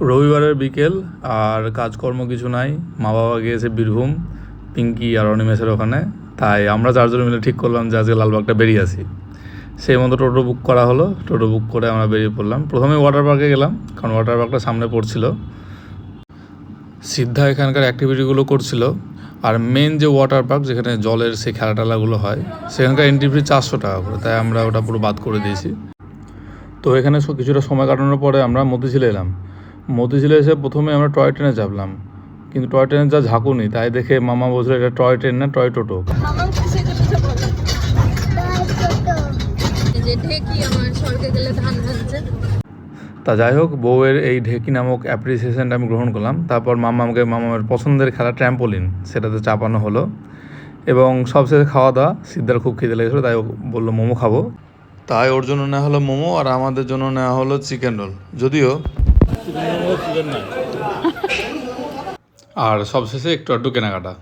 রবিবারের বিকেল আর কাজকর্ম কিছু নাই, মা বাবা গিয়েছে বীরভূম পিঙ্কি আর অনিমেষের ওখানে, তাই আমরা চারজন মিলে ঠিক করলাম যে আজকে লালবাগটা বেরিয়ে আসি। সেই মতো টোটো বুক করা হলো, টোটো বুক করে আমরা বেরিয়ে পড়লাম। প্রথমে ওয়াটার পার্কে গেলাম, কারণ ওয়াটার পার্কটা সামনে পড়ছিল। সিদ্ধা এখানকার অ্যাক্টিভিটিগুলো করছিল। আর মেন যে ওয়াটার পার্ক, যেখানে জলের সেই খেলা টেলাগুলো হয়, সেখানকার এন্ট্রি ফি 400 টাকা করে, তাই আমরা ওটা পুরো বাদ করে দিয়েছি। তো এখানে কিছুটা সময় কাটানোর পরে আমরা মতিঝিলে এলাম। মতিঝিলে এসে প্রথমে আমরা টয় ট্রেনে চাপলাম, কিন্তু টয় ট্রেনে যা ঝাঁকুনি, তাই দেখে মামা বলছিল এটা টয় ট্রেন না টয় টোটো। তা যাই হোক, বউয়ের এই ঢেকি নামক অ্যাপ্রিসিয়েশনটা আমি গ্রহণ করলাম। তারপর আমাকে মামার পছন্দের খেলা ট্র্যাম্পোলিন, সেটাতে চাপানো হলো। এবং সবশেষে খাওয়া দাওয়া, সিদ্ধার খুব খিদে লেগেছিলো, তাই ও বললো মোমো খাবো, তাই ওর জন্য নেওয়া হলো মোমো আর আমাদের জন্য নেওয়া হলো চিকেন রোল। যদিও চিকেন নয়, আর সবশেষে একটু কেনাকাটা।